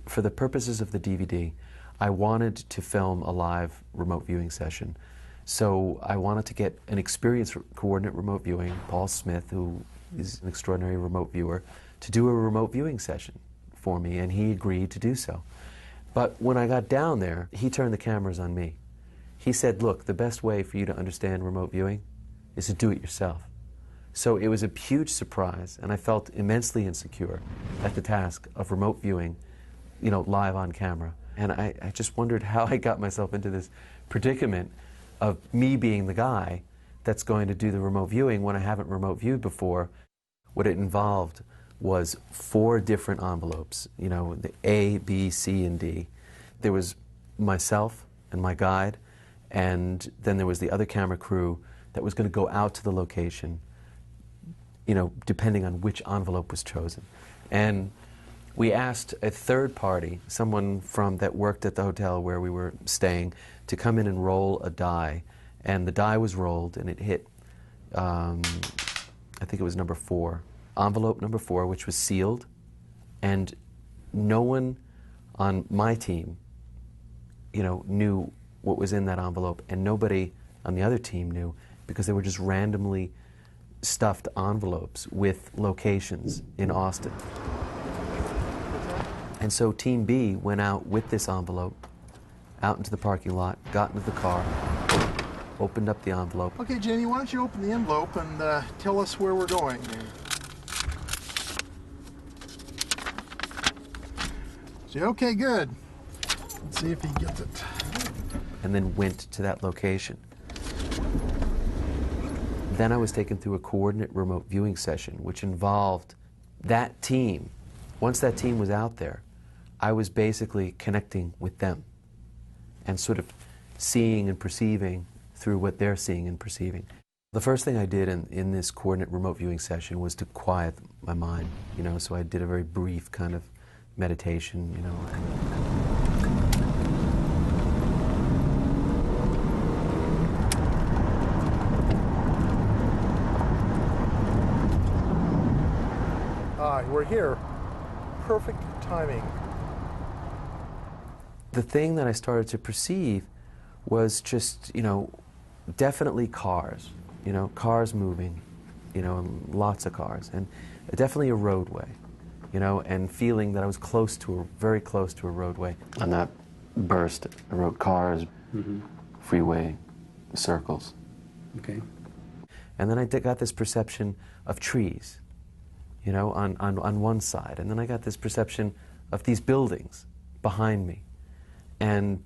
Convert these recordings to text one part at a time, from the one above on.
for the purposes of the DVD, I wanted to film a live remote viewing session. So I wanted to get an experienced coordinate remote viewing, Paul Smith, who is an extraordinary remote viewer, to do a remote viewing session for me, and he agreed to do so. But when I got down there, he turned the cameras on me. He said, look, the best way for you to understand remote viewing is to do it yourself. So it was a huge surprise, and I felt immensely insecure at the task of remote viewing, you know, live on camera. And I just wondered how I got myself into this predicament of me being the guy that's going to do the remote viewing when I haven't remote viewed before. What it involved was 4 different envelopes, you know, the A, B, C, and D. There was myself and my guide, and then there was the other camera crew that was going to go out to the location, you know, depending on which envelope was chosen. And we asked a third party, someone that worked at the hotel where we were staying, to come in and roll a die. And the die was rolled, and it hit, I think it was number 4, envelope number 4, which was sealed. And no one on my team, you know, knew what was in that envelope, and nobody on the other team knew, because they were just randomly stuffed envelopes with locations in Austin. And so Team B went out with this envelope, out into the parking lot, got into the car, opened up the envelope. Okay, Jenny, why don't you open the envelope and tell us where we're going? See, okay, good. Let's see if he gets it. And then went to that location. Then I was taken through a coordinate remote viewing session, which involved that team. Once that team was out there, I was basically connecting with them and sort of seeing and perceiving through what they're seeing and perceiving. The first thing I did in this coordinate remote viewing session was to quiet my mind, you know, so I did a very brief kind of meditation, you know. We're here. Perfect timing. The thing that I started to perceive was just, you know, definitely cars, you know, cars moving, you know, and lots of cars, and definitely a roadway, you know, and feeling that I was very close to a roadway. On that burst, I wrote cars, freeway, circles. Okay. And then I got this perception of trees, you know, on one side, and then I got this perception of these buildings behind me, and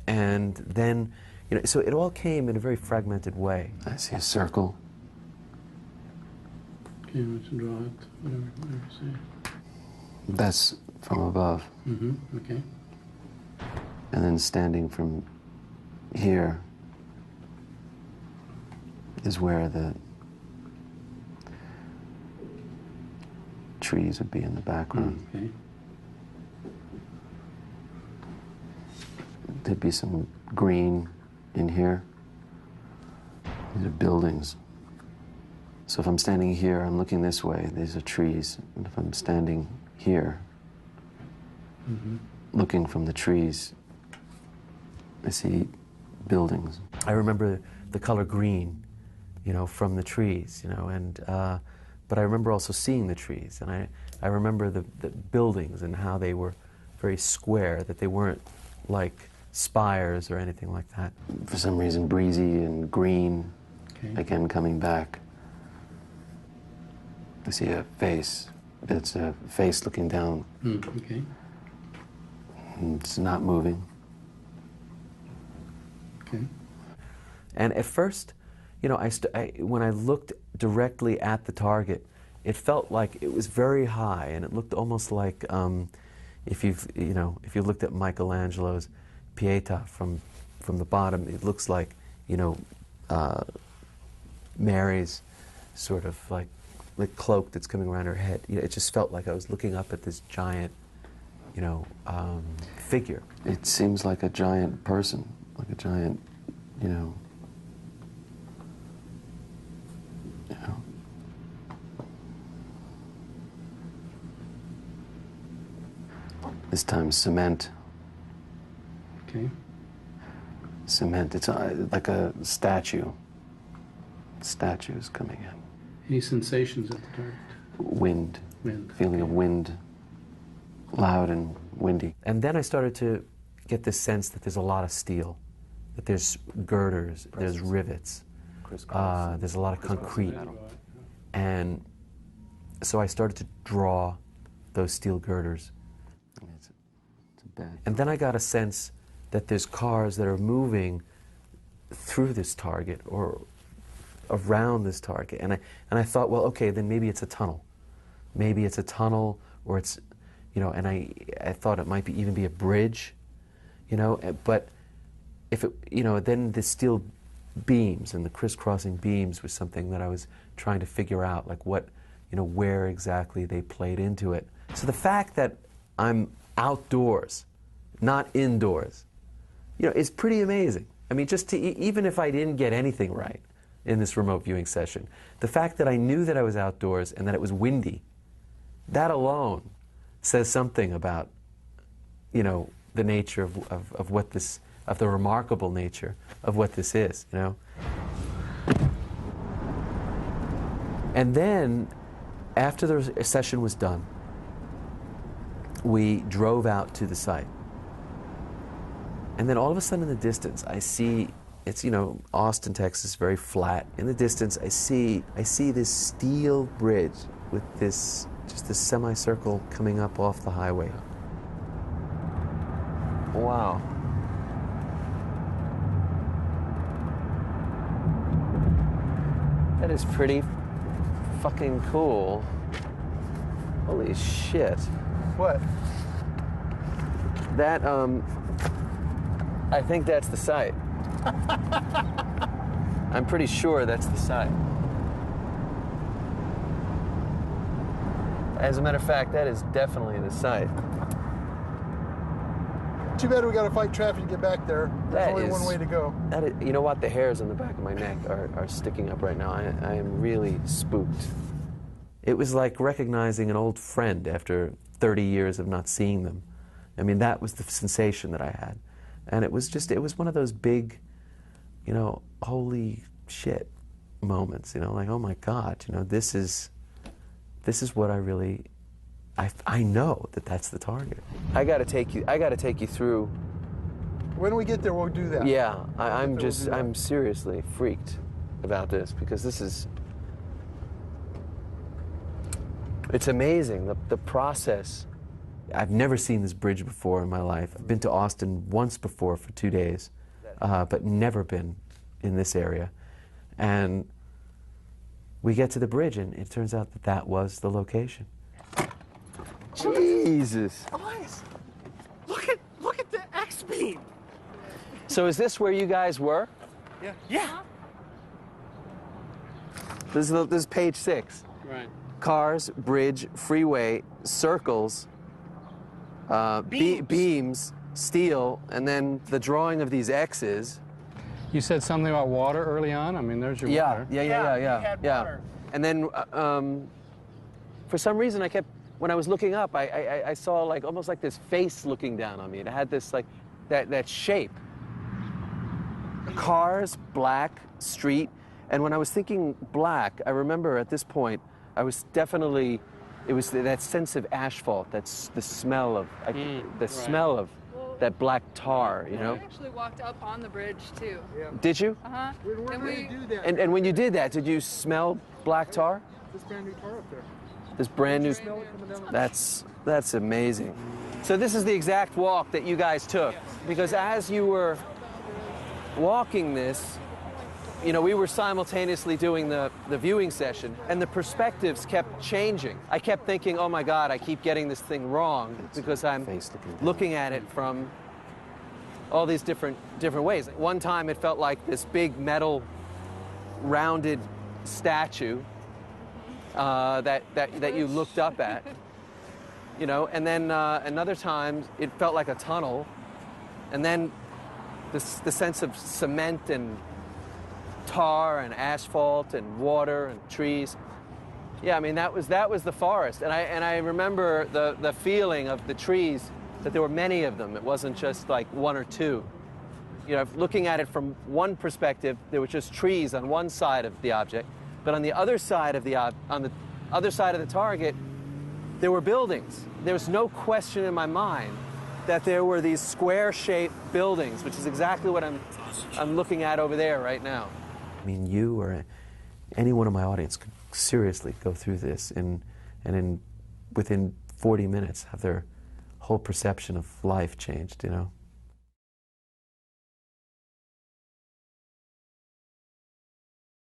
then, you know, so it all came in a very fragmented way. I see a circle. Okay, let's draw it, whatever you say. That's from above. Okay. And then standing from here is where the trees would be in the background. Okay. There'd be some green in here. These are buildings. So if I'm standing here, I'm looking this way, these are trees. And if I'm standing here, looking from the trees, I see buildings. I remember the color green, you know, from the trees, you know, and but I remember also seeing the trees, and I remember the buildings and how they were very square, that they weren't like spires or anything like that. For some reason, breezy and green, again coming back. I see a face. It's a face looking down. Okay. And it's not moving. Okay. And at first, you know, when I looked directly at the target, it felt like it was very high, and it looked almost like if you looked at Michelangelo's Pietà from the bottom, it looks like, you know, Mary's sort of like cloak that's coming around her head. You know, it just felt like I was looking up at this giant, you know, figure. It seems like a giant person, like a giant, you know. This time cement. Okay. Cement. It's like a statue. Statues coming in. Any sensations at the target? Wind. Wind. Feeling of Okay. wind. Loud and windy. And then I started to get this sense that there's a lot of steel, that there's girders, there's rivets, there's a lot of concrete. And so I started to draw those steel girders. And then I got a sense that there's cars that are moving through this target or around this target. And I thought, well, okay, then maybe it's a tunnel. Maybe it's a tunnel, or it's, you know, and I thought it might even be a bridge, you know, but if it, you know, then the steel beams and the crisscrossing beams was something that I was trying to figure out, like what, you know, where exactly they played into it. So the fact that I'm outdoors, not indoors, you know, is pretty amazing. I mean, just to, even if I didn't get anything right in this remote viewing session, the fact that I knew that I was outdoors and that it was windy, that alone says something about, you know, the nature of what this, of the remarkable nature of what this is, you know. And then, after the session was done, we drove out to the site. And then all of a sudden in the distance, I see, it's, you know, Austin, Texas, very flat. In the distance, I see this steel bridge with this, just this semicircle coming up off the highway. Wow. That is pretty fucking cool. Holy shit. What? That, I think that's the site. I'm pretty sure that's the site. As a matter of fact, that is definitely the site. Too bad we got to fight traffic to get back there. There's only one way to go. That is, you know what? The hairs on the back of my neck are sticking up right now. I am really spooked. It was like recognizing an old friend after 30 years of not seeing them. I mean, that was the sensation that I had. And it was just, it was one of those big, you know, holy shit moments, you know, like, oh my God, you know, this is what I really, I know that that's the target. I gotta take you through. When we get there, we'll do that. Yeah, I'm seriously freaked about this, because this is, it's amazing, the process. I've never seen this bridge before in my life. I've been to Austin once before for 2 days, but never been in this area. And we get to the bridge, and it turns out that that was the location. Jesus. Elias, look at the X-beam. So is this where you guys were? Yeah. Yeah. This is page 6. Right. Cars, bridge, freeway, circles, beams, steel, and then the drawing of these X's. You said something about water early on? I mean, there's your water. Yeah. Water. And then, for some reason, when I was looking up, I saw like almost like this face looking down on me. It had this like, that shape. Cars, black, street, and when I was thinking black, I remember at this point, I was definitely, it was that sense of asphalt, that's the smell of, smell of that black tar, you know? We actually walked up on the bridge too. Yeah. Did you? Uh-huh. We're And going to do that. And when you did that, did you smell black tar? This brand new car up there. This brand new, Smell it coming down. that's amazing. So this is the exact walk that you guys took, because as you were walking this, you know, we were simultaneously doing the viewing session, and the perspectives kept changing. I kept thinking, oh my God, I keep getting this thing wrong, because I'm looking at it from all these different ways. One time it felt like this big metal rounded statue that you looked up at, you know, and then another time it felt like a tunnel, and then the sense of cement and tar and asphalt and water and trees. Yeah, I mean, that was the forest, and I remember the feeling of the trees that there were many of them. It wasn't just like one or two. You know, looking at it from one perspective, there were just trees on one side of the object, but on the other side of the other side of the target, there were buildings. There was no question in my mind that there were these square-shaped buildings, which is exactly what I'm looking at over there right now. I mean, you or anyone in my audience could seriously go through this and within 40 minutes have their whole perception of life changed, you know?